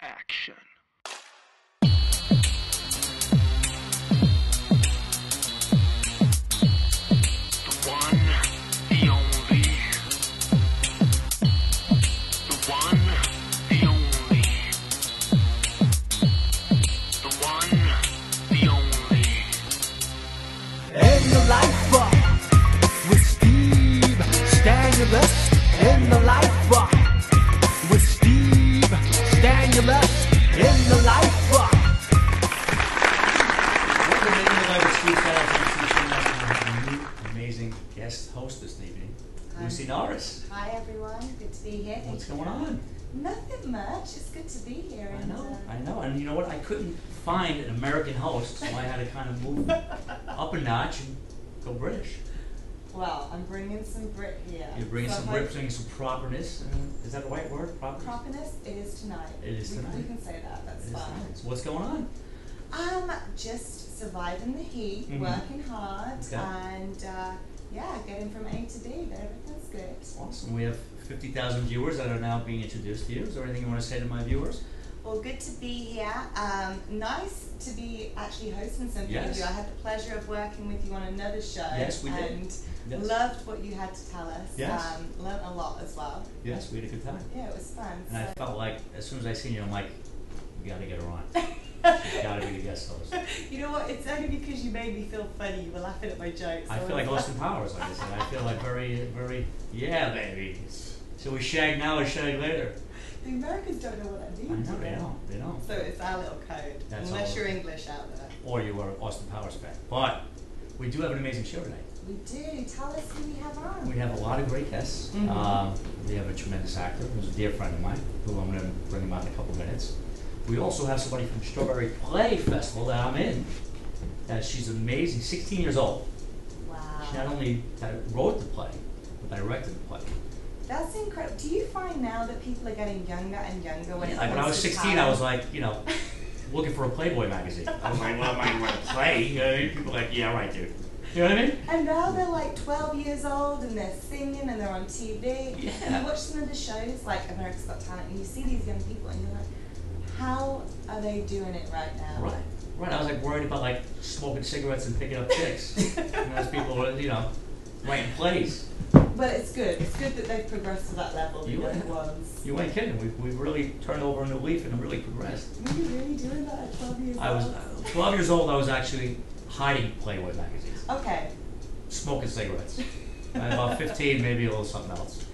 action. The one, the only. The one, the only. The one, the only. In the life with Steve Stanulis. In the life with Steve Stanulis. In the life. Welcome to In the Life with Steve Stanulis. New amazing guest host this evening, Lucy Noriss. Hi everyone, good to be here. What's going on? Nothing much. It's good to be here. I know, and you know what? I couldn't find an American host, so I had to kind of move up a notch and go British. Well, I'm bringing some Brit here. You're bringing some Brit, bringing some properness. Is that the right word? Properness? It is tonight. It is tonight. We can say that. That's fine. So what's going on? Just surviving the heat, working hard, and yeah, getting from A to B. But everything's good. Awesome. We have 50,000 viewers that are now being introduced to you. Is there anything you want to say to my viewers? Well, good to be here. Nice to be actually hosting something with you. I had the pleasure of working with you on another show. Yes, we did. And loved what you had to tell us. Yes. Learned a lot as well. Yes, we had a good time. Yeah, it was fun. And I felt like, as soon as I seen you, I'm like, we got to get her on. She's got to be the guest host. You know what? It's only because you made me feel funny. You were laughing at my jokes. I feel like Austin Powers, like I said. I feel like very, yeah, baby. So we shag now or shag later. The Americans don't know what that means. I know, they don't. So it's our little code. That's unless all. you're English out there. Or you are Austin Powers fan. But we do have an amazing show tonight. We do. Tell us who we have on. We have a lot of great guests. We have a tremendous actor who's a dear friend of mine, who I'm going to bring him out in a couple minutes. We also have somebody from Strawberry Play Festival that I'm in. She's amazing, 16 years old. Wow. She not only wrote the play, but directed the play. That's incredible. Do you find now that people are getting younger and younger when it comes When I was to 16, talent? I was like, looking for a Playboy magazine. I was like, well, am I going to play? You know, people are like, yeah, right, dude. You know what I mean? And now they're like 12 years old and they're singing and they're on TV. Yeah. You watch some of the shows like America's Got Talent and you see these young people and you're like, how are they doing it right now? Right. I was like worried about like smoking cigarettes and picking up chicks. And those people were, writing plays. But it's good. It's good that they've progressed to that level. The young ones. You ain't kidding. We've really turned over a new leaf and really progressed. Were you really doing that at 12 years I was old? 12 years old. I was actually hiding Playboy magazines. Okay. Smoking cigarettes. At about 15, maybe a little something else.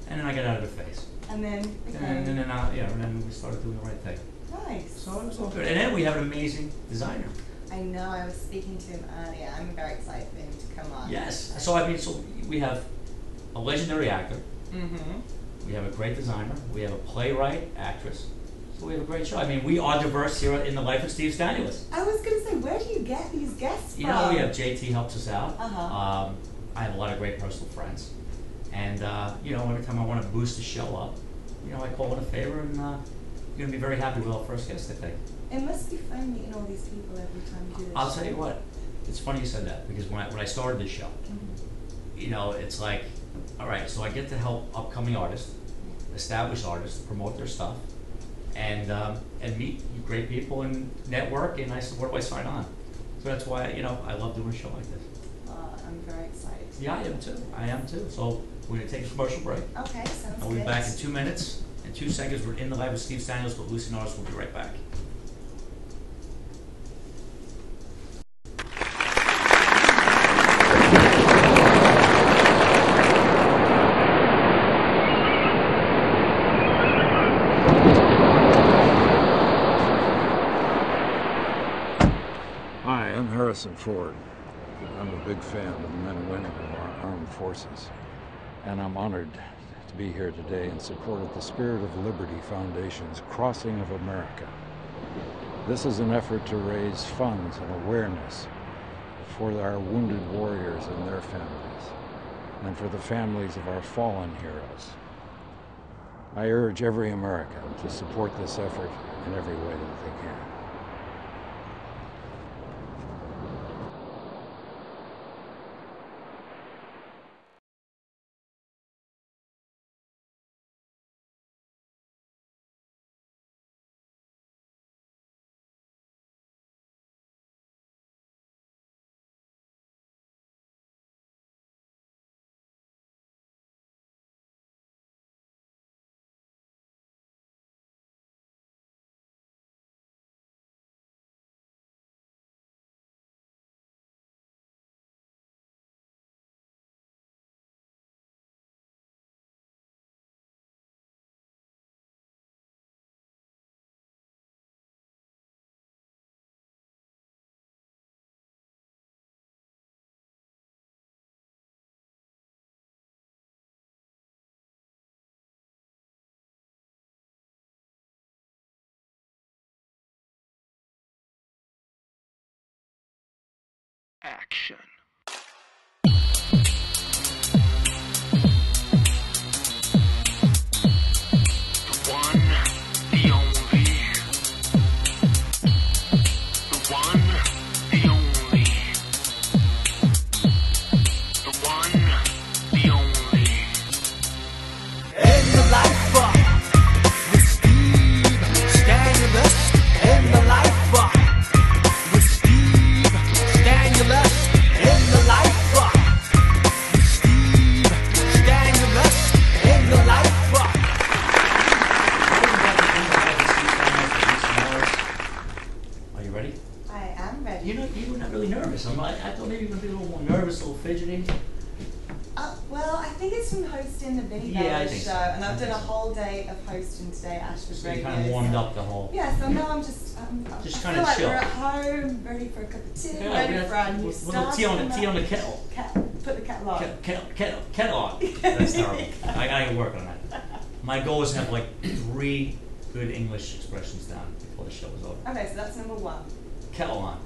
And then I got out of the face. And then and then we started doing the right thing. Nice. So it was all good. And then we have an amazing designer. I know. I was speaking to him earlier. I'm very excited for him to come on. Yes. So we have a legendary actor. We have a great designer. We have a playwright, actress. So we have a great show. I mean, we are diverse here in the life of Steve Stanulis. I was going to say, where do you get these guests from? We have JT helps us out. I have a lot of great personal friends. And, every time I want to boost the show up, I call in a favor, and you're going to be very happy with our first guest, I think. It must be fun meeting all these people every time you do this I'll show. tell you what, it's funny you said that, because when I started this show, it's like, all right, so I get to help upcoming artists, established artists, promote their stuff, and meet great people and network, and I said, where do I sign on? So that's why, I love doing a show like this. I'm very excited. Yeah, I am too. So we're going to take a commercial break. Okay, sounds good. I'll be back in 2 minutes. In 2 seconds, we're in the live with Steve Stanulis with Lucy Noriss. We'll be right back. Hi, I'm Harrison Ford. I'm a big fan of the men and women of our armed forces, and I'm honored to be here today in support of the Spirit of Liberty Foundation's Crossing of America. This is an effort to raise funds and awareness for our wounded warriors and their families, and for the families of our fallen heroes. I urge every American to support this effort in every way that they can. Action. The one, the only. The one, the only. The one, the only. In the life with Steve Stanulis. In the life with Steve Stanulis. In the life with Steve Stanulis. In the life. Are you ready? I am ready. You were not really nervous. I thought maybe you were going to be a little more nervous, a little fidgety. Well, I think it's from hosting the Vinnie Yeah, I Belly think show, so. and I I've done think a so. whole day of hosting today at Ashford So you Radio. kind of warmed up the whole. Yeah, so now I'm just, Just I kinda feel like chill. we're at home, ready for a cup of tea, Yeah, ready for our new with a little start. tea on the kettle. Put the kettle on. Kettle on. That's terrible. I gotta work on that. My goal is to have like 3 good English expressions down before the show is over. Okay, so that's number 1. Kettle on.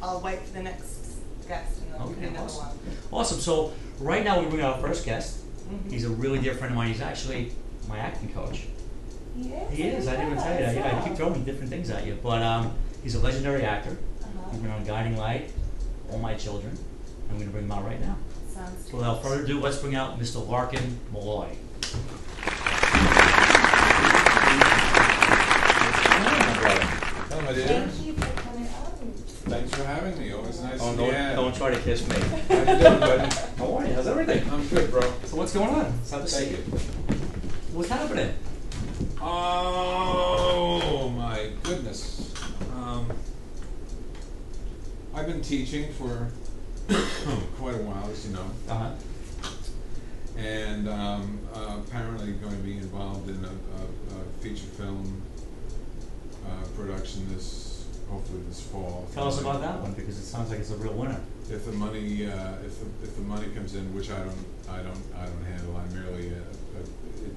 I'll wait for the next guest and then I'll do Okay, number awesome. 1. Awesome. So right now we bring our first guest. Mhm. He's a really dear friend of mine. He's actually my acting coach. He is? He is. I didn't even tell you that. Yeah, I keep throwing different things at you. But he's a legendary actor. He's been on Guiding Light, All My Children. I'm going to bring him out right now. Sounds So good. without further ado, let's bring out Mr. Larkin Malloy. Hello, my dear. Thank you for coming out. Thanks for having me. Always nice Oh, to be had. don't try to kiss me. How you doing, buddy? How are you? How's everything? I'm good, bro. So what's going on? Let's have a Thank seat. you. What's happening? Oh my goodness. I've been teaching for quite a while, as you know, Uh-huh. and apparently going to be involved in a feature film production hopefully this fall. Tell us about that one because it sounds like it's a real winner. If the money, if the money comes in, which I don't handle. I'm merely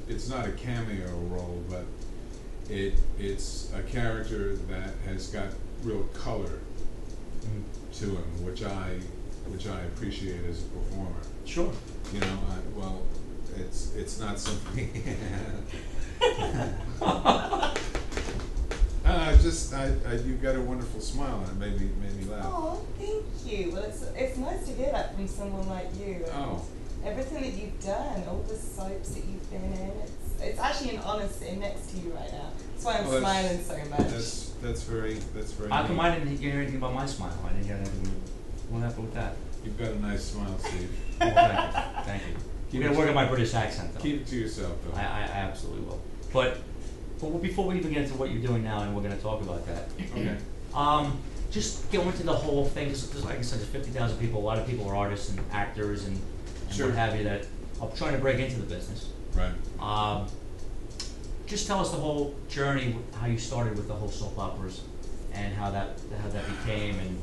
it's not a cameo role, but it's a character that has got real color to him, which I appreciate as a performer. Sure. You know, it's not something. You've got a wonderful smile, and it made me laugh. Oh, thank you. Well, it's nice to hear that from someone like you. And Oh. everything that you've done, all the soaps that you've been in, it's actually an honour sitting next to you right now. That's why I'm Well, smiling so much. That's very. How come neat. I didn't hear anything about my smile? I didn't hear anything. What happened with that? You've got a nice smile, Steve. Well, thank you. Thank you. You're going to work on my British accent, though. Keep it to yourself, though. I absolutely will. But before we even get into what you're doing now, and we're going to talk about that, Okay. just go into the whole thing, because like I said, there's 50,000 people, a lot of people are artists and actors and Sure. what have you that are trying to break into the business. Right. Just tell us the whole journey, how you started with the whole soap operas, and how that became, and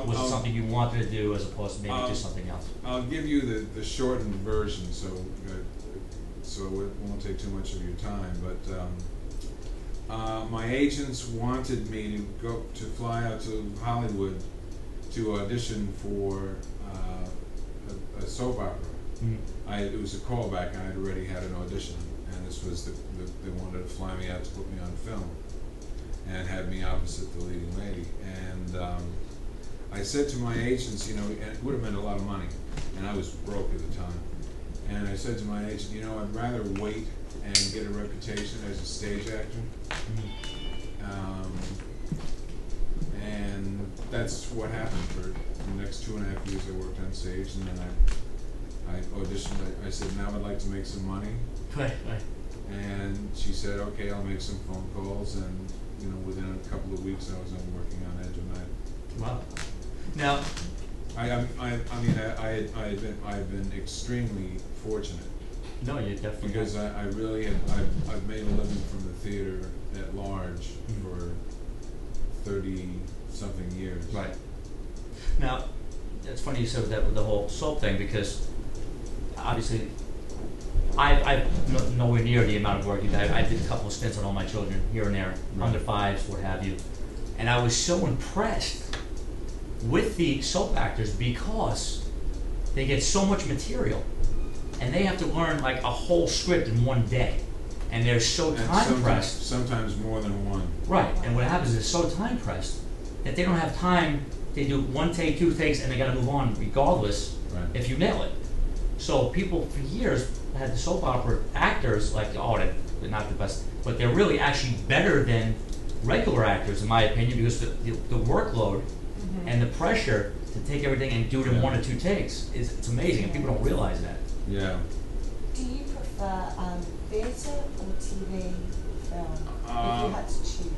was it something you wanted to do as opposed to maybe just something else? I'll give you the shortened version, so it won't take too much of your time. But my agents wanted me to fly out to Hollywood to audition for a soap opera. Mm-hmm. It was a callback, and I'd already had an audition, and this was they wanted to fly me out to put me on film, and have me opposite the leading lady. And I said to my agents, and it would have meant a lot of money, and I was broke at the time. And I said to my agent, I'd rather wait and get a reputation as a stage actor. And that's what happened. For the next 2.5 years, I worked on stage, and then I auditioned. I said, now I'd like to make some money. Right. And she said, okay, I'll make some phone calls, and within a couple of weeks, I was working on Edge of Night. Wow. Now, I've been extremely fortunate. no, you definitely Because I really I've made a living from the theater at large for 30-something years. Right. Now, it's funny you said that with the whole soap thing, because obviously I've nowhere near the amount of work you did. I did a couple of stints on All My Children here and there, Right. under fives, what have you, and I was so impressed with the soap actors because they get so much material, and they have to learn like a whole script in one day, and they're so time pressed. Sometimes more than one. Right, and what happens is so time pressed that they don't have time. They do one take, two takes, and they got to move on regardless. Right. If you nail it. So people for years had the soap opera actors like, oh, they're not the best, but they're really actually better than regular actors, in my opinion, because the workload and the pressure to take everything and do it in 1 or 2 takes it's amazing, and people don't realize that. Yeah. Do you prefer theatre or TV film? If you had to choose.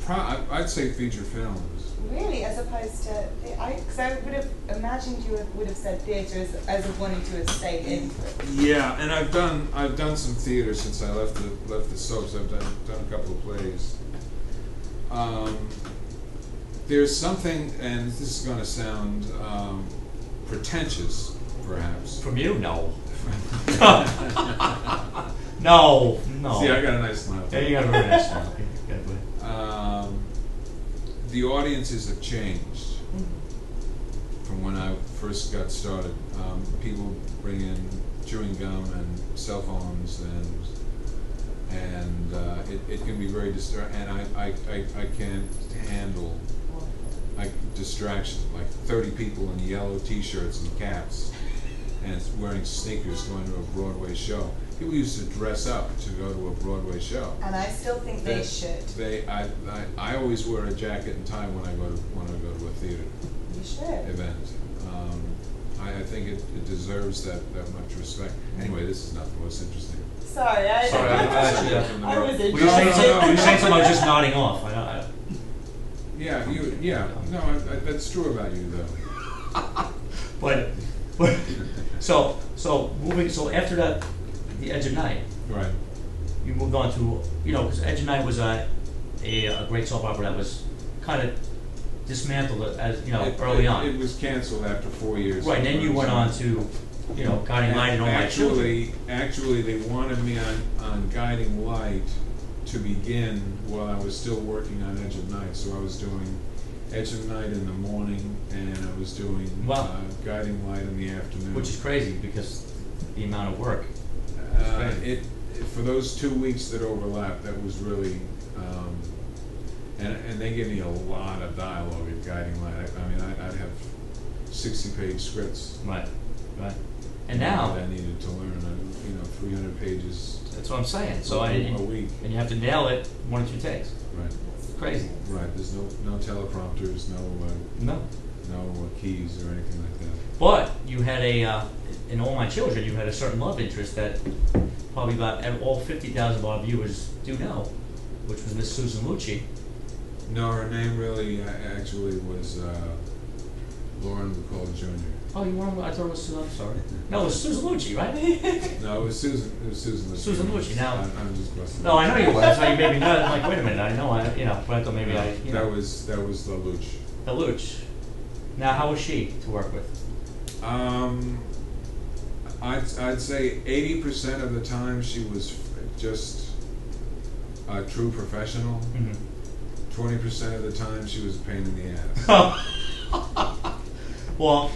I'd say feature films. Really, as opposed to, because I would have imagined you would have said theatre as of wanting to stay in. Yeah, and I've done some theater since I left the soaps. I've done a couple of plays. There's something, and this is going to sound pretentious, perhaps. From you, no. No. See, I got a nice smile. Yeah, you got a very nice smile. Okay, good. The audiences have changed from when I first got started. People bring in chewing gum and cell phones, and it can be very distracting. And I can't handle distraction. Like 30 people in yellow T-shirts and caps, and wearing sneakers going to a Broadway show. People used to dress up to go to a Broadway show. And I still think they should. I always wear a jacket and tie when I go to a theater event. I think it deserves that much respect. Anyway, this is not the most interesting. Sorry, I was Were you saying something? I was just nodding off. No, that's true about you though. But so after that, The Edge of Night. Right. You moved on to, because Edge of Night was a great soap opera that was kind of dismantled as early on. It was canceled after 4 years. Right, and then you went on to, Guiding Light and All My Children. Actually, they wanted me on Guiding Light to begin while I was still working on Edge of Night. So I was doing Edge of Night in the morning, and I was doing Guiding Light in the afternoon. Which is crazy because the amount of work. For those 2 weeks that overlapped, that was really, and they gave me a lot of dialogue at Guiding Light. I'd have 60-page scripts. Right. And now I needed to learn, 300 pages. That's what I'm saying. So a week, and you have to nail it 1 or 2 takes. Right. It's crazy. Right. There's no teleprompters, no keys or anything like that. But you had in All My Children, you had a certain love interest that probably about all 50,000 of our viewers do know, which was Miss Susan Lucci. No, her name really actually was Lauren McCall Jr. Oh, you weren't? I thought it was Susan. I'm sorry. No, it was Susan Lucci, right? No, it was Susan. It was Susan Lucci. Susan Lucci. Now, I'm just busting. No, I know you were. That's why you made me know. I'm like, wait a minute. I know. But I thought maybe That was the Luch. The Luch. Now, how was she to work with? I'd say 80% of the time she was just a true professional. 20% of the time she was a pain in the ass. Well,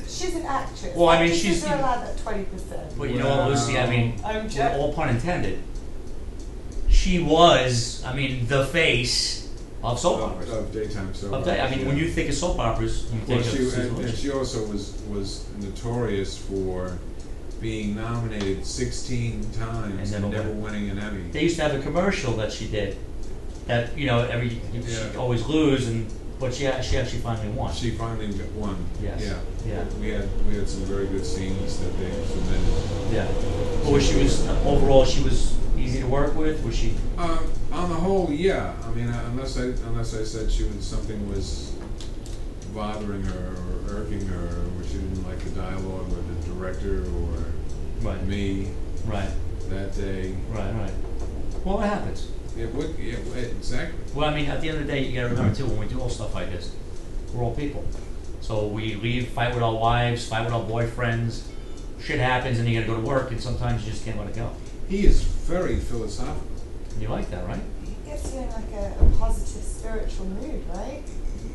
she's an actress. Well, she's allowed that 20%. But you know what, Lucy? I'm joking. All pun intended. She was, the face of soap operas. Of daytime soap operas. When you think of soap operas, you think of Susan Lucci. And she also was notorious for being nominated 16 times and never winning an Emmy. They used to have a commercial that she did. That she'd always lose, but she actually finally won. She finally won. Yes. Yeah. We had some very good scenes that they submitted. Yeah. But overall she was easy to work with. Was she? On the whole, yeah. Unless I said something was bothering her or irking her, or she didn't like the dialogue with the director or me. Right. That day. Right. Well, it happens. Exactly. Well, at the end of the day, you gotta remember too, when we do all stuff like this, we're all people. So we leave, fight with our wives, fight with our boyfriends, shit happens and you gotta go to work and sometimes you just can't let it go. He is very philosophical. You like that, right? He gets you in like a positive spiritual mood, right?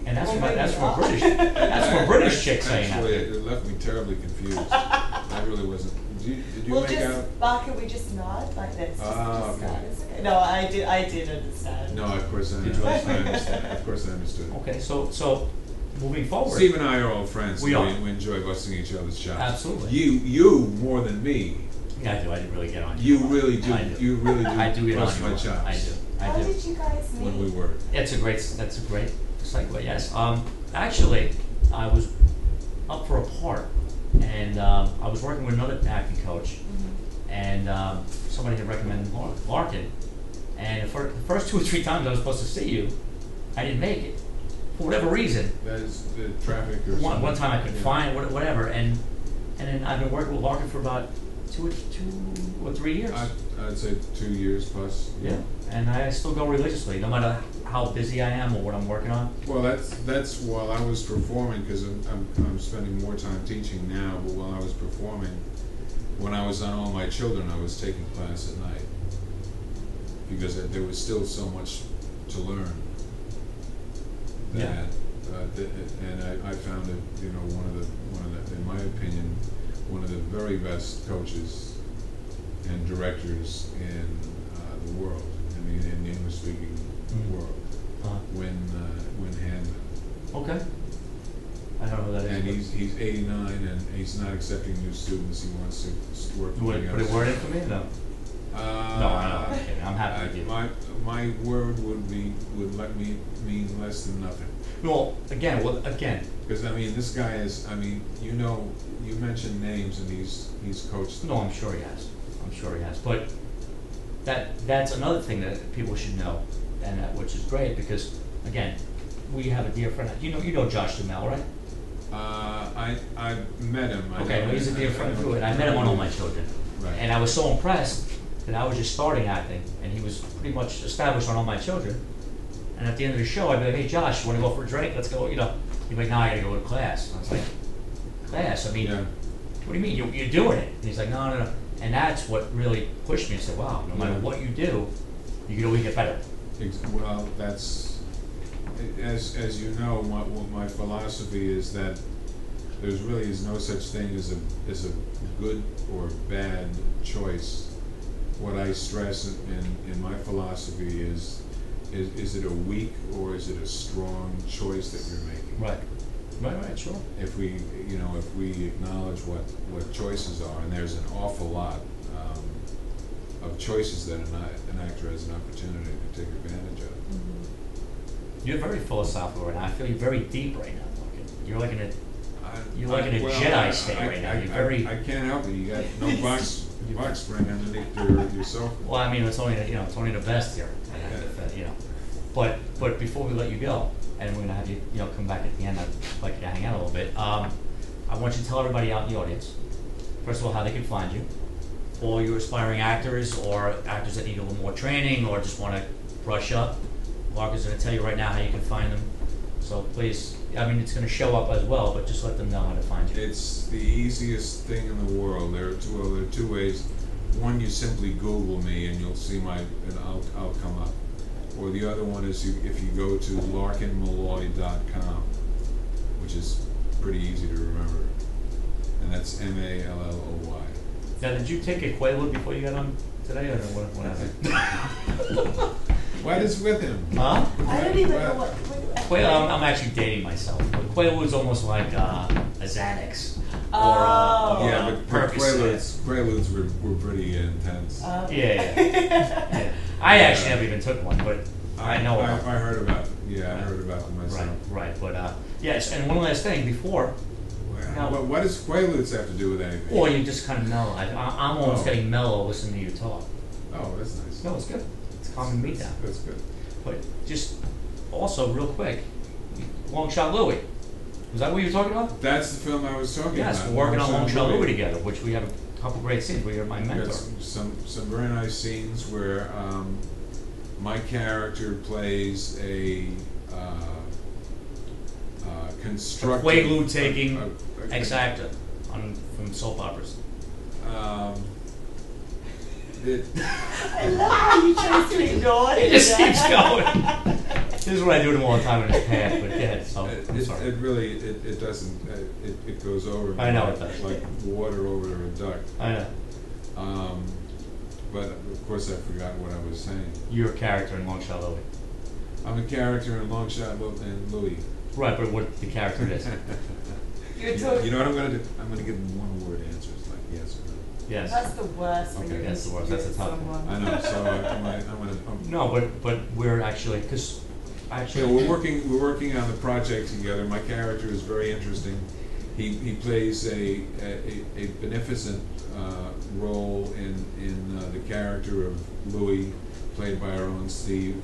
And that's Well, from maybe that's from a not. British chick saying Actually, that. it left me terribly confused. I really wasn't. Did you Well, make out? just, Mark, can we just nod like this? Just Okay. nod. It's okay. No, I did understand. No, of course I Did you understand. Of course I understood. Okay, so moving forward. Steve and I are old friends. We and are. We enjoy busting each other's chops. Absolutely. You more than me. Yeah, I do. I didn't really get on You you. really do. I do. You really do. I do get on bust my you. chops. I do. How I do. did you guys meet? When we were. That's a great segue. Yes. Actually, I was up for a part, and I was working with another acting coach, and somebody had recommended Larkin, and for the first 2 or 3 times I was supposed to see you, I didn't make it for whatever reason. That is the traffic or something. One time I couldn't Yeah. find whatever, and then I've been working with Larkin for about 2 or 3 years. I'd say 2 years plus. Yeah, and I still go religiously, no matter how busy I am or what I'm working on. Well, that's while I was performing, because I'm spending more time teaching now. But while I was performing, when I was on All My Children, I was taking class at night because there was still so much to learn. That, Yeah. and I found it, one of the, in my opinion, one of the very best coaches and directors in the world. I mean, in the English-speaking world. When Handman. Okay. I don't know who that is. And but- he's 89 and he's not accepting new students. He wants to work You want to put a word in for me? No. No, I'm kidding. I'm happy with you. My word would let me mean less than nothing. Well, again. Because I mean, this guy is. I mean, you mentioned names and he's coached them. No, I'm sure he has. But that's another thing that people should know, and which is great because, again, we have a dear friend. You know Josh Duhamel, right? I met him. Okay, well, he's a dear friend too, and I met him on All My Children. Right. And I was so impressed that I was just starting acting, and he was pretty much established on All My Children. And at the end of the show, I'd be like, "Hey, Josh, you want to go for a drink? Let's go." He'd be like, "No, I got to go to class." And I was like, "Class? I mean, Yeah. what do you mean? You're doing it?" And he's like, "No." And that's what really pushed me. I said, "Wow, no matter what you do, you can always get better." Well, that's as you know. My philosophy is that there really is no such thing as a good or bad choice. What I stress in my philosophy is it a weak or is it a strong choice that you're making? Right, sure. If we acknowledge what choices are, and there's an awful lot of choices that an actor has an opportunity to take advantage of. You're very philosophical right now. I feel you're very deep right now, Larkin. You're like in a Well, Jedi state right now. You're very. I can't help it. You got no box spring underneath your sofa. Well, I mean, it's only the best here. But before we let you go, and we're gonna have you come back at the end. I'd like you to hang out a little bit. I want you to tell everybody out in the audience, first of all, how they can find you. All your aspiring actors or actors that need a little more training or just want to brush up. Larkin's going to tell you right now how you can find them. So please, I mean, it's going to show up as well, but just let them know how to find you. It's the easiest thing in the world. There are two ways. One, you simply Google me and you'll see and I'll come up. Or the other one is if you go to larkinmalloy.com, which is pretty easy to remember, and that's Malloy. Now, did you take a Quaalude before you got on today, or what happened? What is with him? Huh? I don't even know what. Quaalude, I'm actually dating myself. But Quaalude's almost like a Xanax. Oh. Yeah, but Percocet. Quaaludes were pretty intense. Yeah. I actually never even took one, but I know I about them. heard about it. Yeah, I heard about them myself. Right. But yes, and one last thing before. Well, what does Quaaludes have to do with anything? Or you just kind of mellow. I'm almost getting mellow listening to you talk. Oh, that's nice. No, it's good. It's calming me down. That's good. But just also real quick, Long Shot Louie. Was that what you were talking about? That's the film I was talking about. Yes, we're working on Long Shot Louie together, which we have a couple great scenes where you're my mentor. Got some very nice scenes where my character plays a constructive Quaalude taking ex-actor from soap operas. I love how you chose to ignore it. It just keeps going. This is what I do to him all the time in his past, but yeah, so I'm sorry. It really, it doesn't, it goes over. I know it does. Like water over a duck. I know. But of course I forgot what I was saying. You're a character in Long Shot Louie. I'm a character in Long Shot and Louie. Right, but what the character is. You know what I'm going to do? I'm going to give them one-word answers, like yes or no. Yes. That's the worst. when Okay. you That's the worst. That's a tough one. I know, so I'm going to... No, but we're actually, because actually... we're working on the project together. My character is very interesting. He plays a beneficent role in the character of Louis, played by our own Steve,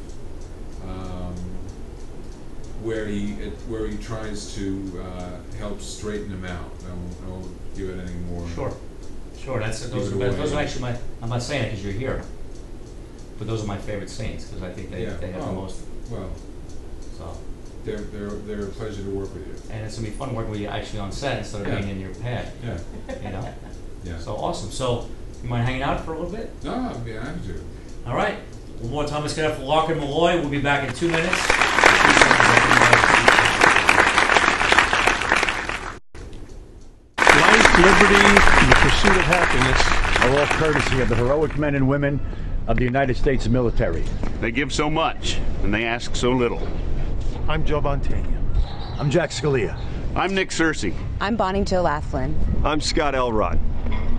where he tries to help straighten him out. I won't give it any more. Sure. Those are actually my. I'm not saying it because you're here, but those are my favorite scenes because I think they have the most. Well, so they're a pleasure to work with you. and it's gonna be fun working with you actually on set instead of being in your pad. Yeah. You know. Yeah. So awesome. So you mind hanging out for a little bit? No, I'd be happy to. All right. One more time. Let's get up for Larkin Malloy. We'll be back in 2 minutes. Life, liberty, and the pursuit of happiness are all courtesy of the heroic men and women of the United States military. They give so much, and they ask so little. I'm Joe Montaigne. I'm Jack Scalia. I'm Nick Searcy. I'm Bonnie Jo Laughlin. I'm Scott Elrod.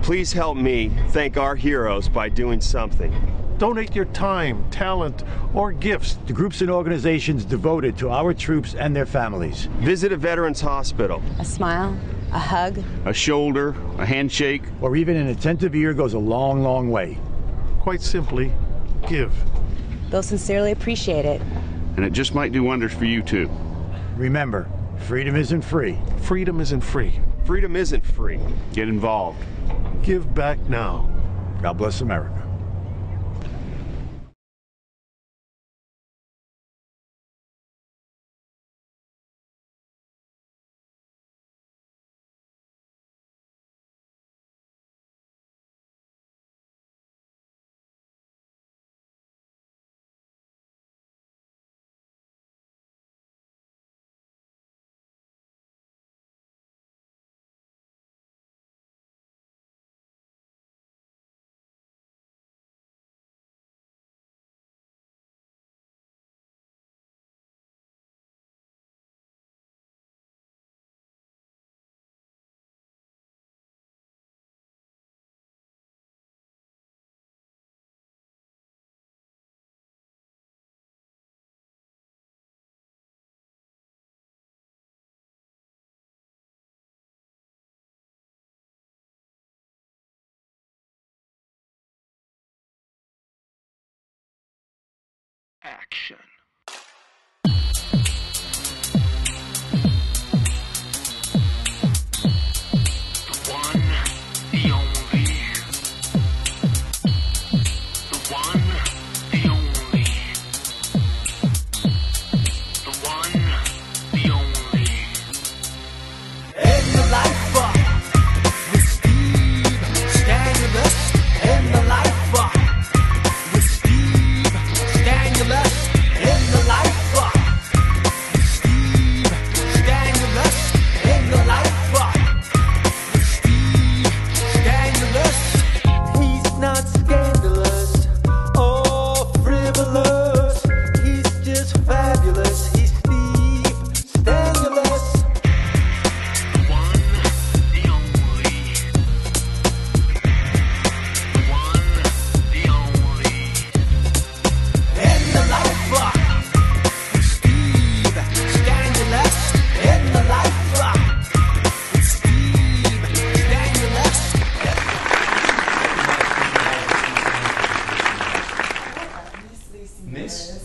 Please help me thank our heroes by doing something. Donate your time, talent, or gifts to groups and organizations devoted to our troops and their families. Visit a veterans hospital. A smile, a hug, a shoulder, a handshake, or even an attentive ear goes a long, long way. Quite simply, give. They'll sincerely appreciate it. And it just might do wonders for you too. Remember, freedom isn't free. Freedom isn't free. Freedom isn't free. Get involved. Give back now. God bless America. Action. The one, the only. The one, the only. The one, the only. In the life with Steve Stanulis. In the life with Steve Stanulis. In the life with Steve Stanulis. In the life with Steve Stanulis. He's not scandalous or frivolous. He's just fabulous. He's Steve Stanulis. The one, the only. The one, the only. In the life with Steve Stanulis. In the life with Steve Stanulis.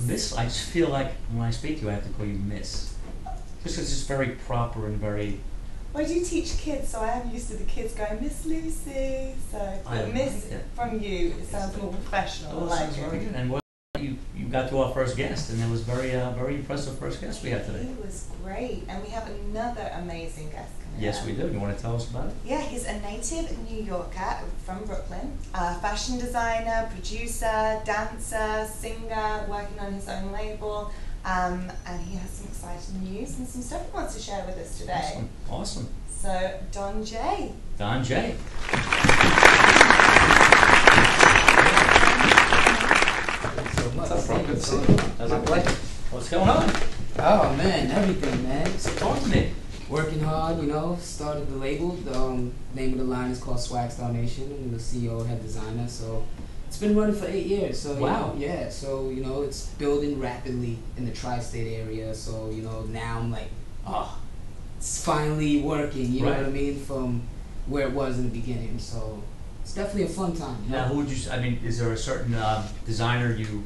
Miss, I just feel like when I speak to you, I have to call you Miss. Just 'cause it's very proper and very. Well, I do teach kids, so I am used to the kids going, Miss Lucy. So, I Miss like it. from you, it sounds more professional. Oh, I like sounds it. very good. And what you got to our first guest, and it was very impressive first guest we had today. It was great, and we have another amazing guest coming Yes, up. we do. You want to tell us about it? Yeah, he's a native New Yorker from Brooklyn, a fashion designer, producer, dancer, singer, working on his own label, And he has some exciting news and some stuff he wants to share with us today. Awesome. So, Don J. Don J. What's up, bro? Good to see you. That's a pleasure. What's going on? Oh man, everything, man. So talk to me. Working hard, you know. Started the label. The name of the line is called Swag Star Nation. I'm the CEO, head designer. So it's been running for 8 years. So wow. You know, yeah. So you know, it's building rapidly in the tri-state area. So you know, now I'm like, oh, it's finally working. You know what I mean? From where it was in the beginning. So it's definitely a fun time. You know? Now, who would you? I mean, is there a certain designer you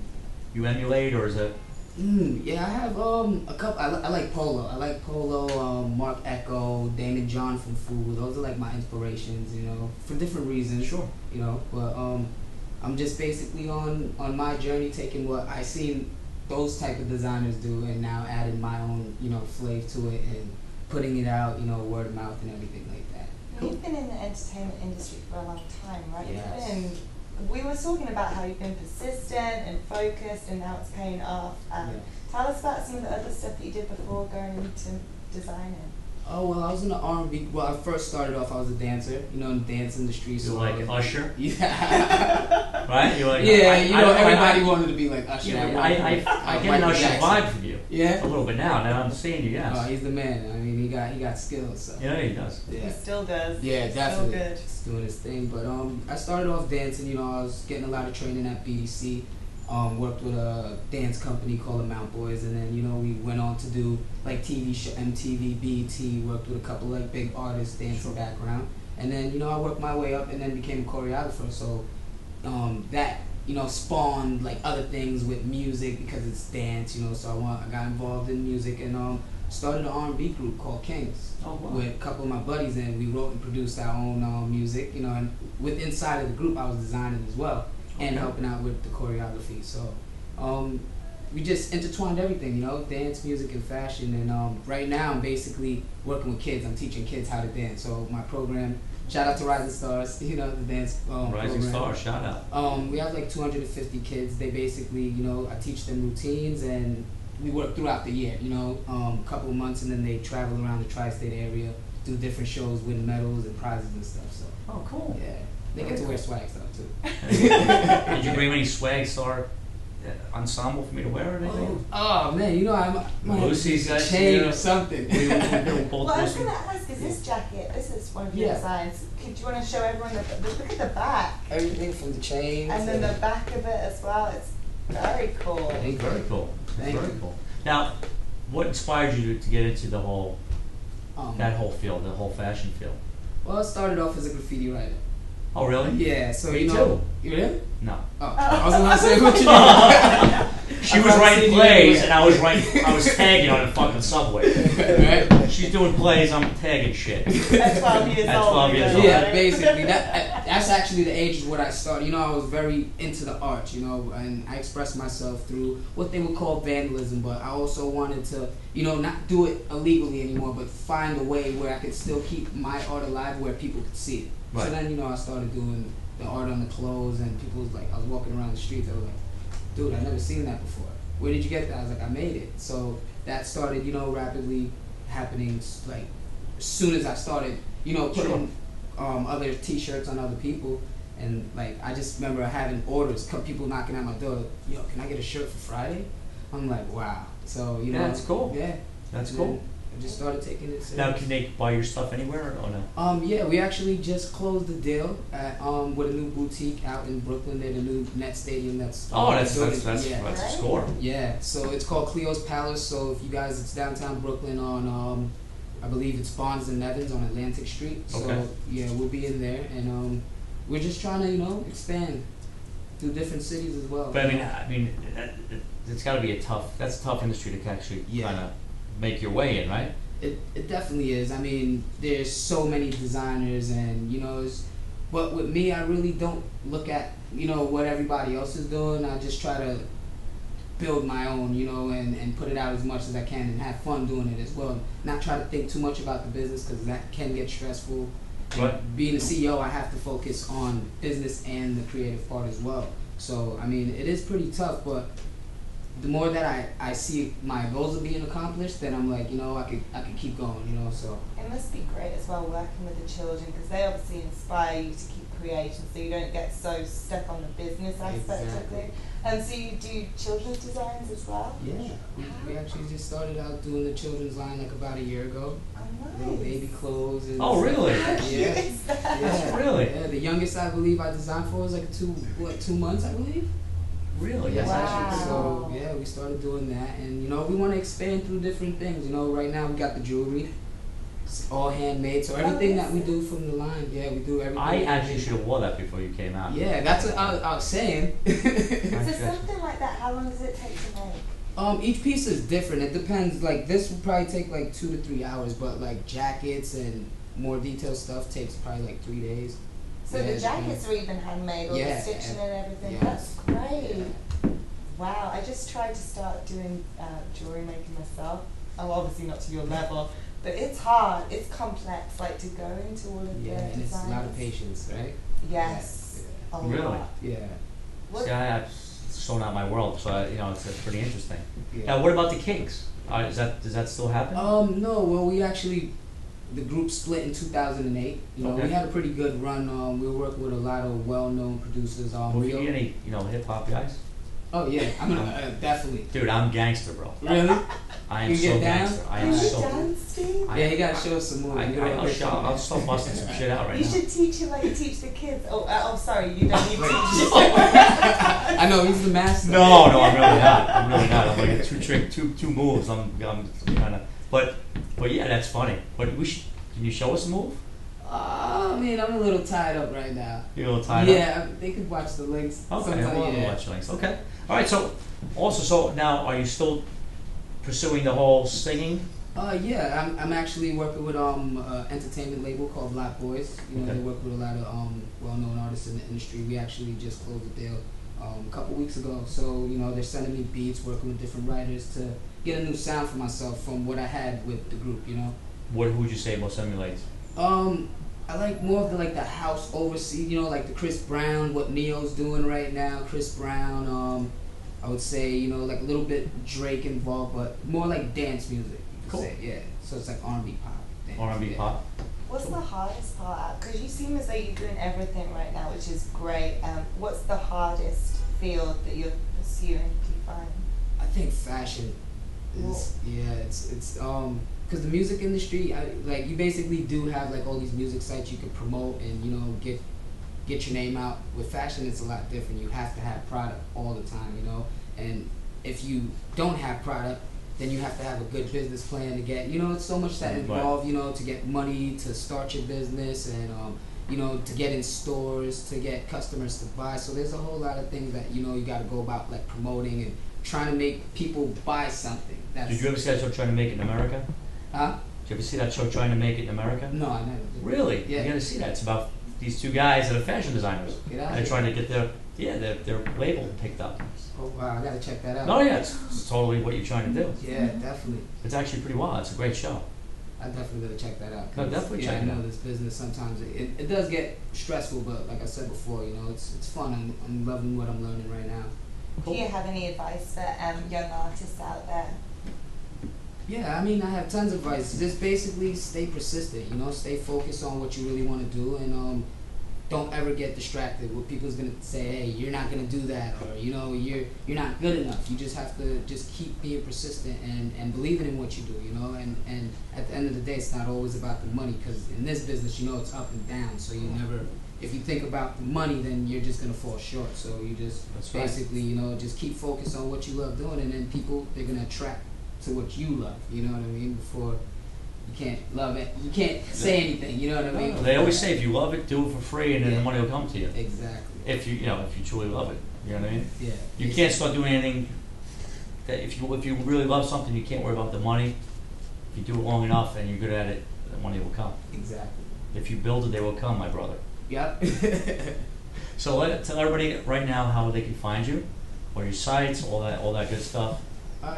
emulate, or is it? Yeah, I have a couple. I like Polo. I like Polo, Mark Echo, Damon John from Food. Those are like my inspirations, you know, for different reasons. Sure. You know, but I'm just basically on my journey, taking what I seen those type of designers do, and now adding my own, you know, flavor to it and putting it out, you know, word of mouth and everything like that. You've been in the entertainment industry for a long time, right? Yes. We were talking about how you've been persistent and focused, and now it's paying off. Tell us about some of the other stuff that you did before going into designing. Oh, well, I was in the R&B. Well, I first started off, I was a dancer, you know, in the dance industry. So like Usher? Yeah. Right? You're like, everybody wanted to be like Usher. Yeah, I get an Usher vibe from you. Yeah? A little bit now I'm seeing you, yes. Oh, he's the man. I mean, he got skills. So. Yeah, he does. Yeah. He still does. Yeah, definitely. Still good. He's doing his thing. But I started off dancing, you know, I was getting a lot of training at BDC. Worked with a dance company called the Mount Boys, and then, you know, we went on to do like TV show, MTV, BET, worked with a couple like big artists, dancing background. And then, you know, I worked my way up and then became a choreographer. So that, you know, spawned like other things with music because it's dance, you know, so I got involved in music and started an R&B group called Kings. Oh, wow. With a couple of my buddies, and we wrote and produced our own music, you know, and with inside of the group I was designing as well. And helping out with the choreography. So we just intertwined everything, you know, dance, music, and fashion. And right now I'm basically working with kids. I'm teaching kids how to dance. So my program, shout out to Rising Stars, you know, the dance Rising program. Stars, shout out. We have like 250 kids. They basically, you know, I teach them routines, and we work throughout the year, you know, a couple of months, and then they travel around the tri-state area, do different shows, win medals and prizes and stuff. So. Oh, cool. Yeah. They get to wear swag stuff too. Did you bring any Swag Star ensemble for me to wear or anything? Oh man, you know I'm Lucy's got chain or something. Well, I was going to ask, is this jacket, this is one of your designs. Do you want to show everyone, look at the back. Everything from the chains. And then the back of it as well. It's very cool. Very cool. Thank Very you. cool. Now, what inspired you to get into the whole, that whole field, the whole fashion field? Well, I started off as a graffiti writer. Oh, really? Yeah, so Me you know. too. You really? No. Oh, I was gonna say what you She was writing plays, and I was tagging on a fucking subway. Right? She's doing plays, I'm tagging shit. At 12 years At old. 12 years old. Yeah, basically. That's actually the age when I started. You know, I was very into the art, you know, and I expressed myself through what they would call vandalism, but I also wanted to, you know, not do it illegally anymore, but find a way where I could still keep my art alive where people could see it. Right. So then, you know, I started doing the art on the clothes, and people was like, I was walking around the street, they were like, dude, I've never seen that before. Where did you get that? I was like, I made it. So that started, you know, rapidly happening, like, as soon as I started, you know, putting other t-shirts on other people. And, like, I just remember having orders, people knocking at my door, yo, can I get a shirt for Friday? I'm like, wow. So, you know. Yeah, that's cool. Yeah. That's cool. I just started taking it serious. Now, can they buy your stuff anywhere or no? Yeah, we actually just closed the deal at, with a new boutique out in Brooklyn. They're the new Net Stadium. That's That's a score. Yeah, so it's called Cleo's Palace. So if you guys, it's downtown Brooklyn on, I believe it's Barnes and Nevins on Atlantic Street. So yeah, we'll be in there, and we're just trying to, you know, expand through different cities as well. But I mean, it's got to be that's a tough industry to actually kind of make your way in, right? It definitely is. I mean, there's so many designers, and you know, but with me, I really don't look at, you know, what everybody else is doing. I just try to build my own, you know, and put it out as much as I can and have fun doing it as well. Not try to think too much about the business, because that can get stressful. Right. Being a CEO, I have to focus on business and the creative part as well. So, I mean, it is pretty tough, but the more that I see my goals are being accomplished, then I'm like, you know, I could keep going, you know. So it must be great as well working with the children, because they obviously inspire you to keep creating, so you don't get so stuck on the business aspect of it. So you do children's designs as well? Yeah, we actually just started out doing the children's line like about a year ago. Oh, nice. Little baby clothes. And Oh, really? Yeah. Really? Yeah, the youngest I believe I designed for was like 2 months, I believe. Really? Yes, Wow. actually. So yeah, we started doing that, and you know, we want to expand through different things. You know, right now we got the jewelry, it's all handmade. So everything that we do from the line, yeah, we do everything. I actually should have wore that before you came out. Yeah, that's what I was saying. So something like that, how long does it take to make? Each piece is different. It depends. Like this would probably take like 2 to 3 hours, but like jackets and more detailed stuff takes probably like 3 days. So the jackets are even handmade, all the stitching and everything. Yeah. That's great. Wow, I just tried to start doing jewelry making myself. Oh, obviously not to your level, but it's hard. It's complex, like to go into all of the and designs. it's a lot of patience, right? Yes. Yeah. A Really? lot. Yeah. See, it's so not my world, so you know, it's pretty interesting. Yeah. Now, what about the Kinks? Does that still happen? No. Well, we actually, the group split in 2008. You know, Okay. we had a pretty good run. We were working with a lot of well-known producers. Were you any hip hop guys? Oh yeah, I'm gonna definitely. Dude, I'm gangster, bro. Really? I am You so get down? gangster. I am You should so. dance, Steve. Yeah, you gotta show us some more. I'll start busting some shit out right You now. should teach him like you teach the kids. Oh, sorry, you don't need to teach. I know he's the master. No, I'm really not. I'm like a two moves. I'm kind of. But yeah, that's funny. But can you show us a move? I mean, I'm a little tied up right now. You're a little tied up? Yeah, they could watch the links. Okay, sometime, we'll yeah. watch links. Okay. All right. So now, are you still pursuing the whole singing? Yeah, I'm actually working with entertainment label called Black Boys. You know, Okay. they work with a lot of well-known artists in the industry. We actually just closed a deal a couple weeks ago. So you know, they're sending me beats, working with different writers to get a new sound for myself from what I had with the group. You know. Who would you say most emulates? I like more of the house overseas, you know, like the Chris Brown, what Neo's doing right now, Chris Brown, I would say, you know, like a little bit Drake involved, but more like dance music, you could Cool. say, yeah. So it's like R&B pop. Dance, R&B yeah. pop? What's the hardest part? Because you seem as though you're doing everything right now, which is great. What's the hardest field that you're pursuing, do you find? I think fashion is, it's because the music industry, like you basically do have like all these music sites you can promote and you know get your name out. With fashion, it's a lot different. You have to have product all the time, you know. And if you don't have product, then you have to have a good business plan to get. You know, it's so much that involved. You know, to get money to start your business and you know, to get in stores, to get customers to buy. So there's a whole lot of things that you know you got to go about, like promoting and trying to make people buy something. Did you ever see that show Trying to Make It in America? Huh? Did you ever see that show Trying to Make It in America? No, I never did. Really? Yeah. You gotta see that. It's about these two guys that are fashion designers. Get out And they're of trying to get their label picked up. Oh wow, I gotta check that out. No, yeah, it's totally what you're trying to do. Yeah, definitely. It's actually pretty wild. It's a great show. I definitely gotta check that out. No, definitely check it I know out. this business sometimes it does get stressful, but like I said before, you know, it's fun. I'm loving what I'm learning right now. Do you have any advice for young artists out there? Yeah, I mean, I have tons of advice. Just basically stay persistent, you know, stay focused on what you really want to do, and don't ever get distracted. What people's gonna say, hey, you're not gonna do that, or you know, you're not good enough. You just have to just keep being persistent and believing in what you do, you know. And at the end of the day, it's not always about the money, because in this business, you know, it's up and down. So you never, if you think about the money, then you're just gonna fall short. So you just basically, you know, just keep focused on what you love doing, and then people, they're gonna attract to what you love, you know what I mean? Before you can't love it, you can't say anything, you know what I mean? They always say if you love it, do it for free, and then the money will come to you. Exactly. If you truly love it, you know what I mean? Yeah. You can't start doing anything that if you really love something, you can't worry about the money. If you do it long enough and you're good at it, the money will come. Exactly. If you build it, they will come, my brother. Yep. So tell everybody right now how they can find you, or your sites, all that good stuff.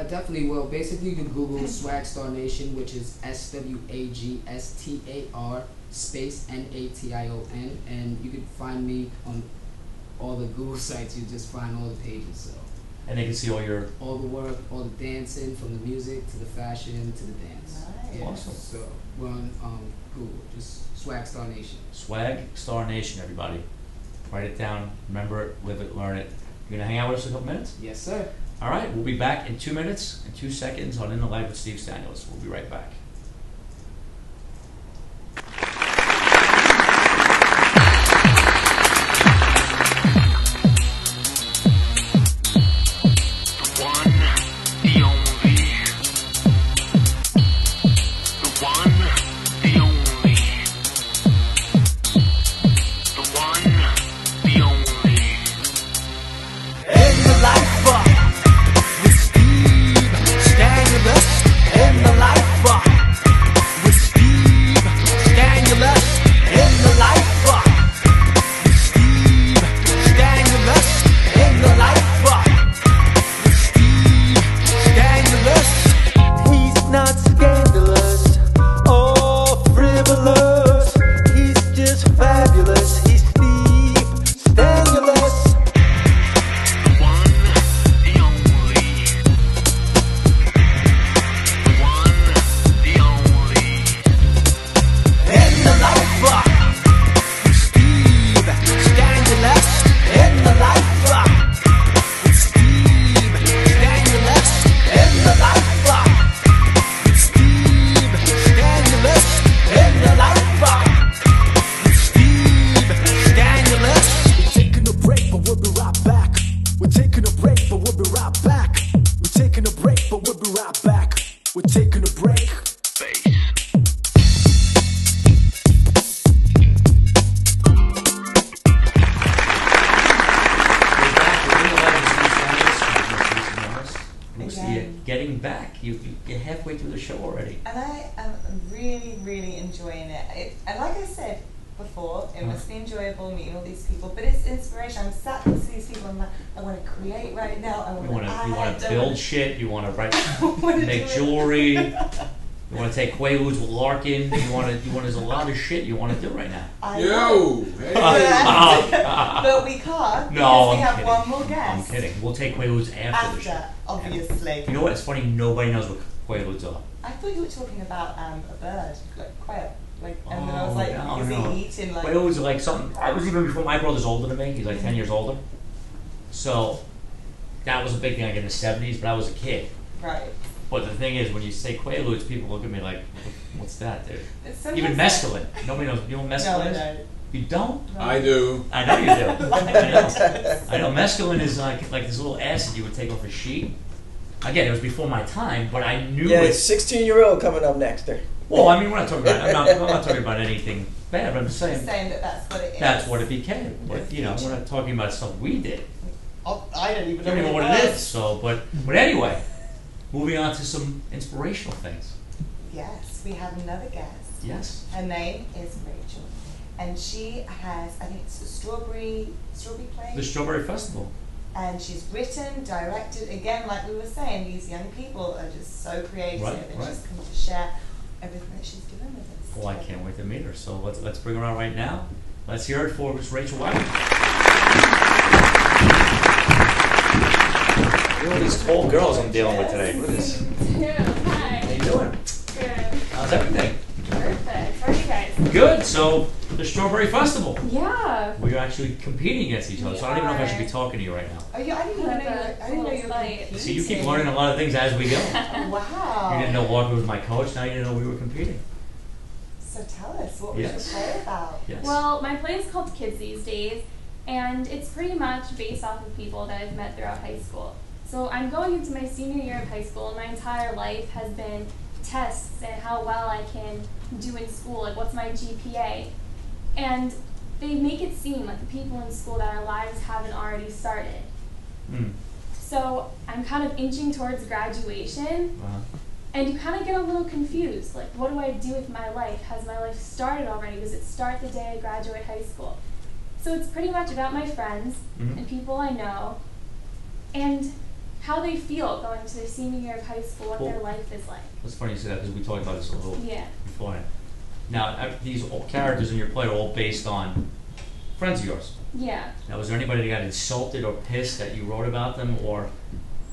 Definitely. Well, basically, you can Google Swagstar Nation, which is SWAGSTAR space NATION, and you can find me on all the Google sites. You just find all the pages. So And they can see all your... All the work, all the dancing, from the music to the fashion to the dance. Nice. Yeah, Awesome. So we're on Google, just Swag Star Nation. Swag Star Nation, everybody. Write it down, remember it, live it, learn it. You gonna hang out with us in a couple minutes? Yes, sir. All right, we'll be back in 2 minutes and 2 seconds on In the Life with Steve Stanulis. We'll be right back. Getting back, you're halfway through the show already. And I am really, really enjoying it. And like I said before, it must be enjoyable meeting all these people, but it's inspiration. I'm sat next to these people and I want to create right now. I You want to build shit. You want to make jewelry. You want to take Quaaludes with Larkin. There's a lot of shit you want to do right now. But we can't. No, because we I'm have kidding. one more guest. I'm kidding. We'll take Quaaludes after the show. Obviously. You know what? It's funny. Nobody knows what Quaaludes are. I thought you were talking about a bird, like quail. And then I was like, is he eating like... Quaaludes are like something. I was even before my brother's older than me. He's like 10 years older. So that was a big thing like in the 70s, but I was a kid. Right. But the thing is, when you say Quaaludes, people look at me like, "What's that, dude?" So even mescaline. Nobody knows. You know what mescaline is? No. You don't? No. I do. I know you do. I know. Mescaline is like this little acid you would take off a sheet. Again, it was before my time, but I knew it. 16-year-old coming up next there. Well, I mean, we're not talking about. I'm not talking about anything bad. But I'm just saying. You're saying that that's what it is. That's what it became. But we're not talking about stuff we did. I don't even know what it is. So, but anyway. Moving on to some inspirational things. Yes, we have another guest. Yes. Her name is Rachel, and she has, I think it's the Strawberry Play. The Strawberry Festival. And she's written, directed. Again, like we were saying, these young people are just so creative and just come to share everything that she's doing with us. Well, I can't wait to meet her. So let's bring her on right now. Let's hear it for Miss Rachel Wagner. Look at these tall girls I'm dealing with today. Look at this. Hi. How you doing? Good. How's everything? Perfect. How are you guys? Good. So the Strawberry Festival. Yeah. We're actually competing against each other. So I don't even know if I should be talking to you right now. Oh, yeah, I didn't even know you were competing. See, you keep learning a lot of things as we go. Wow. You didn't know Wagner was my coach. Now you didn't know we were competing. So tell us, what was your play about? Yes. Well, my play is called Kids These Days, and it's pretty much based off of people that I've met throughout high school. So I'm going into my senior year of high school, and my entire life has been tests and how well I can do in school, like what's my GPA. And they make it seem like the people in school that our lives haven't already started. Mm. So I'm kind of inching towards graduation, and you kind of get a little confused. Like, what do I do with my life? Has my life started already? Does it start the day I graduate high school? So it's pretty much about my friends and people I know, and how they feel going to their senior year of high school, what their life is like. It's funny you say that because we talked about this a little Yeah. beforehand. Now, these characters in your play are all based on friends of yours. Yeah. Now, was there anybody that got insulted or pissed that you wrote about them, or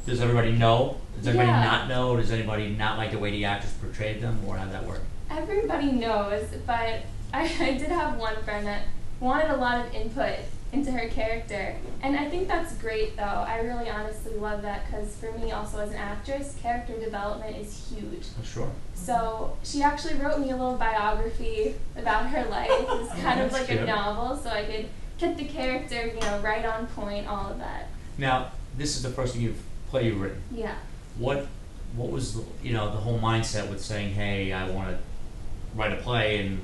does everybody know? Does everybody Yeah. not know? Does anybody not like the way the actors portrayed them, or how did that work? Everybody knows, but I did have one friend that wanted a lot of input into her character, and I think that's great though. I really honestly love that, because for me also as an actress, character development is huge. Oh, sure. So she actually wrote me a little biography about her life. It's kind of That's like cute. a novel, so I could get the character, you know, right on point, all of that. Now, this is the first play you've written. Yeah. What was the whole mindset with saying, hey, I want to write a play, and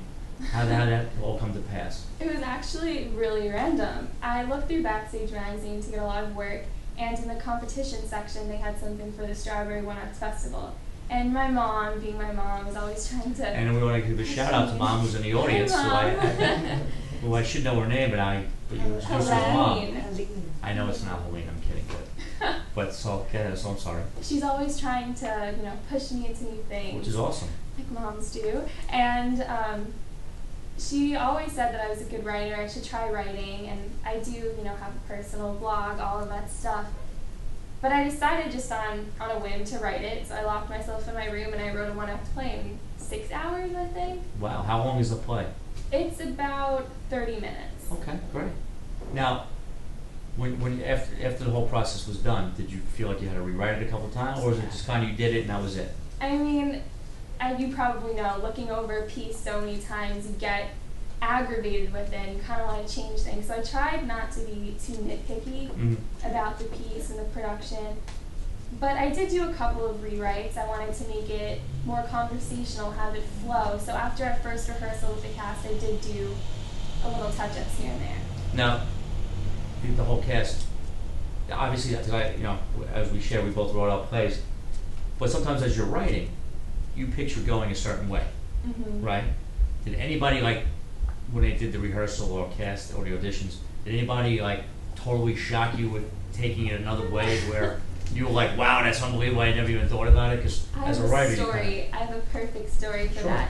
how did that all come to pass? It was actually really random. I looked through Backstage magazine to get a lot of work, and in the competition section they had something for the Strawberry One Act Festival. And my mom, being my mom, was always trying to... And we want to give a shout out to Mom, who's in the audience. Hi, Who I should know her name, but you introduced her as Mom. I know it's not Helene, I'm kidding, but so I'm sorry. She's always trying to, push me into new things. Which is awesome. Like moms do. And she always said that I was a good writer, I should try writing, and I do, have a personal blog, all of that stuff. But I decided just on a whim to write it, so I locked myself in my room and I wrote a one-act play in 6 hours, I think. Wow, how long is the play? It's about 30 minutes. Okay, great. Now, when after the whole process was done, did you feel like you had to rewrite it a couple times, or was it just kind of you did it and that was it? I mean, you probably know, looking over a piece so many times, you get aggravated with it and you kind of want to change things. So I tried not to be too nitpicky about the piece and the production. But I did do a couple of rewrites. I wanted to make it more conversational, have it flow. So after our first rehearsal with the cast, I did do a little touch-ups here and there. Now, the whole cast, obviously, as we share, we both wrote out plays, but sometimes as you're writing, you picture going a certain way, right? Did anybody, when they did the rehearsal or cast or the auditions, did anybody, totally shock you with taking it another way where you were like, wow, that's unbelievable, I never even thought about it? Because as a writer, I have a perfect story for that.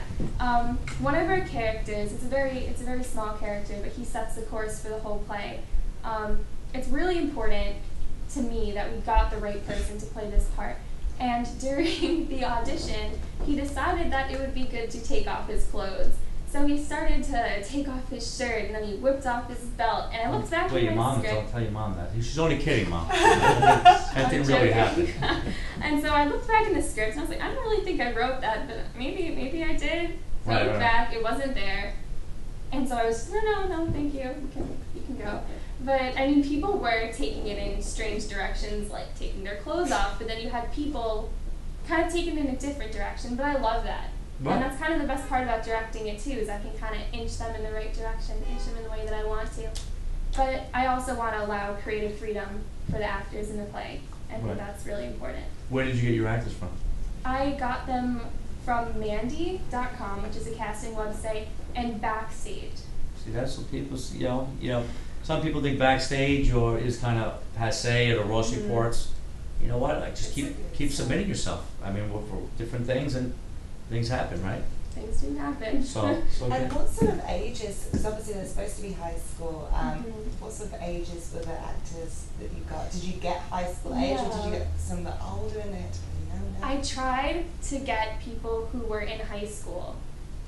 One of our characters, it's a very small character, but he sets the course for the whole play. It's really important to me that we got the right person to play this part. And during the audition, he decided that it would be good to take off his clothes. So he started to take off his shirt, and then he whipped off his belt. And I looked back at my script. Don't tell your mom that. She's only kidding, Mom. That didn't really happen. And so I looked back in the script, and I was like, I don't really think I wrote that, but maybe I did. So I looked back, it wasn't there. And so I was, no, thank you. You can go. But, I mean, people were taking it in strange directions, like taking their clothes off, but then you had people kind of taking it in a different direction, but I love that. Right. And that's kind of the best part about directing it, too, is I can kind of inch them in the right direction, inch them in the way that I want to. But I also want to allow creative freedom for the actors in the play. I think that's really important. Where did you get your actors from? I got them from Mandy.com, which is a casting website, and Backstage. See, that's what people see, some people think Backstage or is kind of passé or the Ross reports. You know what? Just keep submitting yourself. I mean, for different things, and things happen, right? Things do happen. So and what sort of ages, because obviously they're supposed to be high school, what sort of ages were the actors that you got? Did you get high school age, or did you get some that are older and they had to be younger? I tried to get people who were in high school,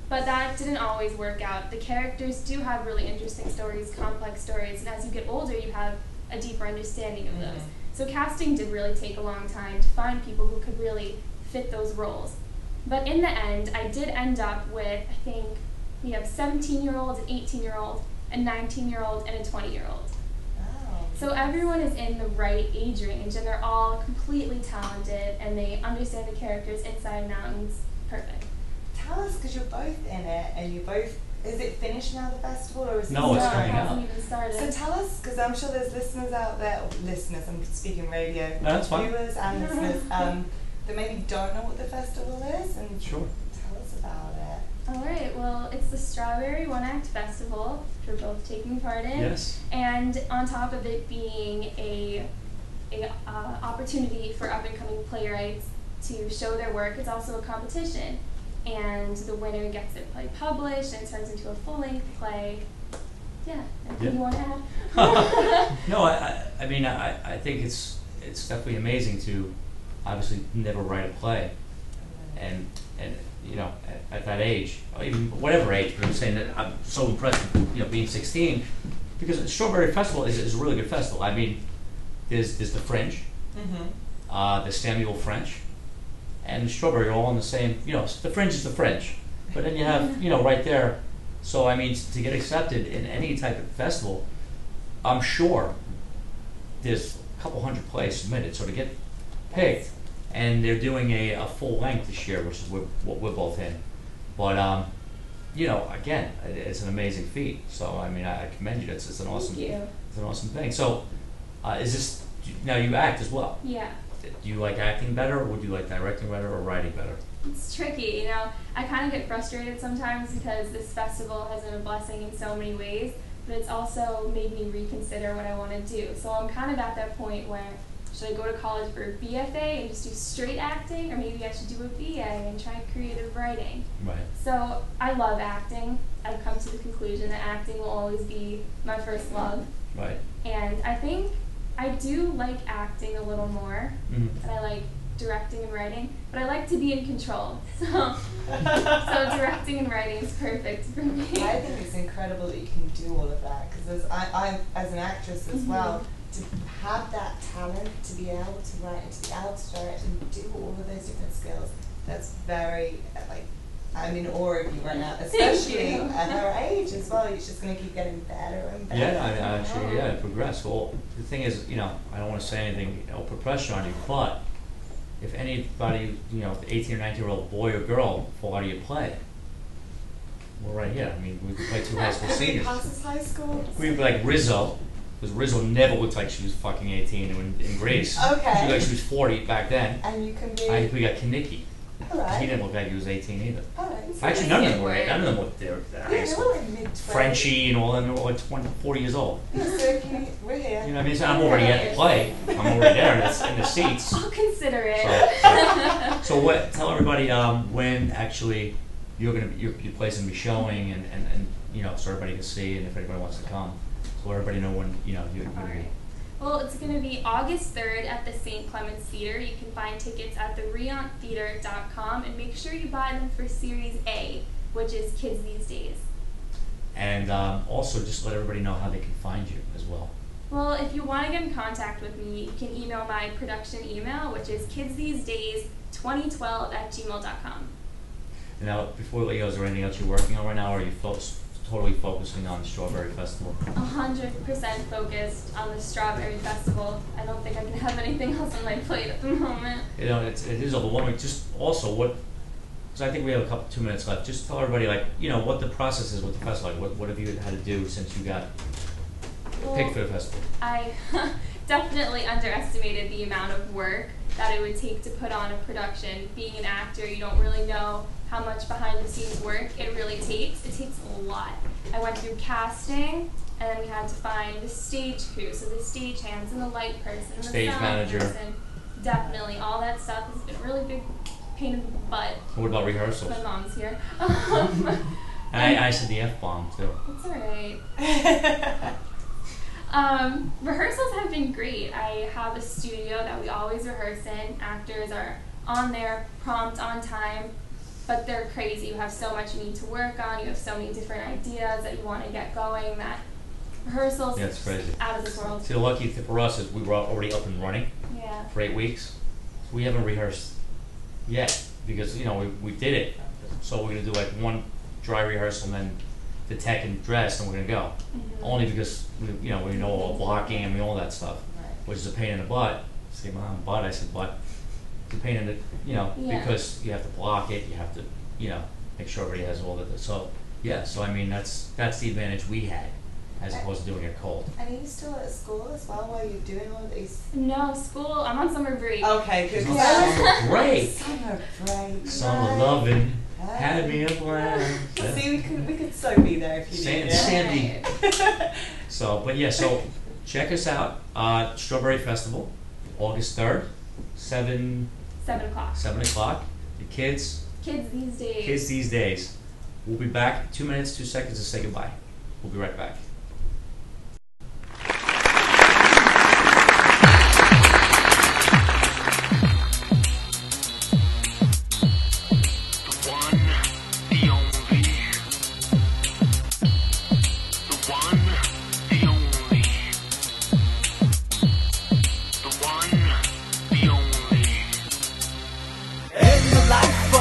but that didn't always work out. The characters do have really interesting stories, complex stories, and as you get older, you have a deeper understanding of those. So casting did really take a long time to find people who could really fit those roles. But in the end, I did end up with, I think, we have 17-year-olds, an 18-year-old, a 19-year-old, and a 20-year-old. Oh. So everyone is in the right age range, and they're all completely talented, and they understand the characters inside and out, and it's perfect. Tell us, because you're both in it, and you both, is it finished now, the festival, or is it No, it's coming it out. hasn't even started. So tell us, because I'm sure there's listeners out there, I'm speaking radio, No, that's fine. viewers and listeners, that maybe don't know what the festival is, and Sure. tell us about it. All right, well, it's the Strawberry One Act Festival, which we're both taking part in. Yes. And on top of it being a opportunity for up-and-coming playwrights to show their work, it's also a competition. And the winner gets their play published, and it turns into a full-length play. Yeah. Yeah. You want to add? No, I mean, I think it's definitely amazing to obviously never write a play, and you know, at that age, or even whatever age, but I'm saying that I'm so impressed with, you know, being 16, because the Strawberry Festival is a really good festival. I mean, there's the Fringe, the Samuel French, and the Strawberry are all in the same, you know, the Fringe is the Fringe, but then you have, you know, right there. So I mean, to get accepted in any type of festival, I'm sure there's a couple hundred plays submitted. So to get picked, and they're doing a full length this year, which is what we're both in. But you know, again, it's an amazing feat. So I mean, I commend you. It's an awesome, it's an awesome thing. So is this now you act as well? Yeah. Do you like acting better, or would you like directing better, or writing better? It's tricky, you know. I kind of get frustrated sometimes because this festival has been a blessing in so many ways, but it's also made me reconsider what I want to do. So I'm kind of at that point where, should I go to college for a BFA and just do straight acting, or maybe I should do a BA and try creative writing? Right. So I love acting. I've come to the conclusion that acting will always be my first love. Right. And I think I do like acting a little more than I like directing and writing, but I like to be in control. So directing and writing is perfect for me. I think it's incredible that you can do all of that, because I as an actress as well, to have that talent, to be able to write and to be able to direct and do all of those different skills, that's very, like, I'm in awe of you right now, especially at her age as well. You're just going to keep getting better and better. Yeah, I actually, yeah, progress. Well, the thing is, you know, I don't want to say anything, you know, put pressure on you, but if anybody, you know, 18 or 19-year-old boy or girl fall out of your play, we're right here. I mean, we could play two high school seniors. Passes high school. We'd be like Rizzo, because Rizzo never looked like she was fucking 18 in Greece. Okay. She looked like she was 40 back then. And you can be. We got Kaniki. Alright. He didn't look like he was 18 either. Alright. Actually, none of them were. None of them looked there. Yeah, they were like mid-20s. Frenchie and all them, they were like 20, 40 years old. Yeah, so if we're here. You know what I mean? So I'm already at the play. I'm already there in the seats. I'll consider it. So what? Tell everybody when actually your play's gonna be showing, and you know, so everybody can see, and if anybody wants to come, so let everybody know when, you know, you're gonna be. Well, it's going to be August 3rd at the St. Clements Theater. You can find tickets at thereontheater.com, and make sure you buy them for Series A, which is Kids These Days. And also just let everybody know how they can find you as well. Well, if you want to get in contact with me, you can email my production email, which is kidsthesedays2012@gmail.com. Now, before we let you go, is there anything else you're working on right now, or are you totally focusing on the Strawberry Festival? 100% focused on the Strawberry Festival. I don't think I can have anything else on my plate at the moment. You know, it is overwhelming. Just also because I think we have 2 minutes left. Just tell everybody, like, you know, what the process is with the festival. Like, what have you had to do since you got picked for the festival? I definitely underestimated the amount of work that it would take to put on a production. Being an actor, you don't really know how much behind the scenes work it really takes. It takes a lot. I went through casting, and then we had to find the stage crew, so the stage hands and the light person and the stage sound manager. person. Definitely, all that stuff has been a really big pain in the butt. What about rehearsals? My mom's here. I said the F-bomb too. That's alright. Rehearsals have been great. I have a studio that we always rehearse in. Actors are on there, prompt, on time, but they're crazy. You have so much you need to work on. You have so many different ideas that you want to get going that rehearsals Yeah, it's crazy. out of this world. See, the lucky thing for us is we were already up and running for 8 weeks. So we haven't rehearsed yet because, you know, we did it. So we're going to do like one dry rehearsal and then the tech and dress, and we're going to go. Only because, we know all blocking and all that stuff, which is a pain in the butt. Say, Mom, butt. I said, butt. It's a pain in the, because you have to block it, you have to, make sure everybody has all of it. So, yeah, so I mean, that's the advantage we had as opposed to doing it cold. And are you still at school as well while you're doing all of these? No, school, I'm on summer break. Okay, good. Summer break. Summer break. Summer loving. Had me a plan. See, we could so be there if you did. Sandy. So, but yeah, so check us out. Strawberry Festival, August 3rd, 7 o'clock. 7 o'clock. The kids. Kids these days. Kids these days. We'll be back. 2 minutes, 2 seconds to say goodbye. We'll be right back. one, the only. In the life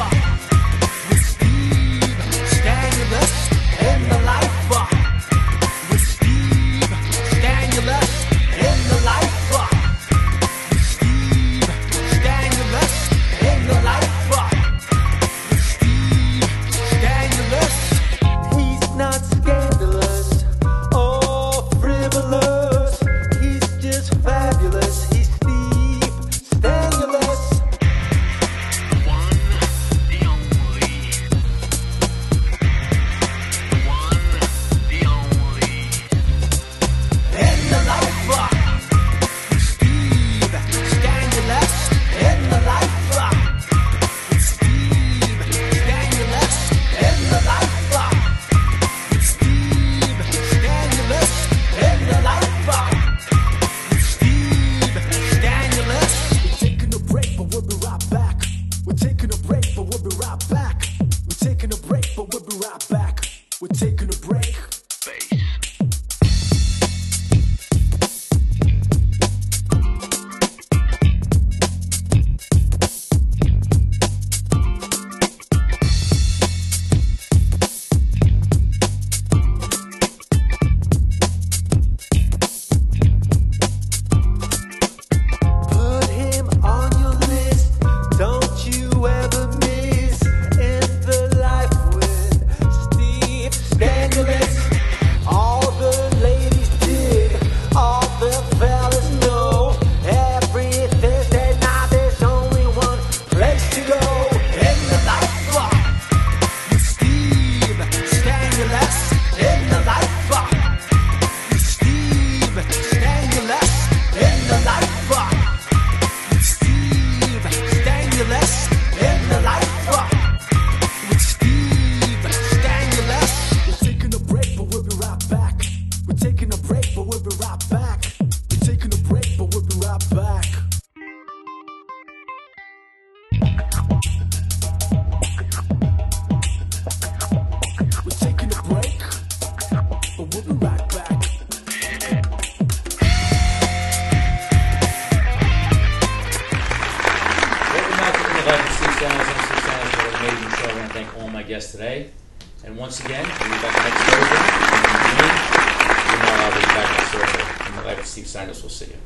with Steve Stanulis. In the life with Steve Stanulis. In the life with Steve Stanulis. In the life with Steve Stanulis. He's not scandalous or frivolous. He's just fabulous. He's Steve Stanulis. In the life with Steve Stanulis. In the life with Steve Stanulis. In the life with Steve Stanulis. In the life with Steve Stanulis. We're taking a break, but we'll be right back. We're taking a break, but we'll be right back. We're taking a break, but we'll be right back. We're taking a break. Put him on your list. Don't you ever miss In the Life with Steve Stanulis. All the ladies dig, all the fellas know. Every Thursday night there's only one place to go. In the life with Steve Stanulis. In the life with Steve Stanulis. In the life with Steve Stanulis. In the life with Steve Stanulis. We're taking a break, but we'll be right back. We're taking a break, but we'll be right back. We're taking a break, but we'll be right back. We're taking a break, but we'll be right back. Welcome back to the Life of Steve Stanulis. I'm Steve Stanulis for an amazing show. I want to thank all my guests today. And once again, we'll be back next Thursday. You know I'll be back next Thursday. In the Life of Steve Stanulis, we'll see you.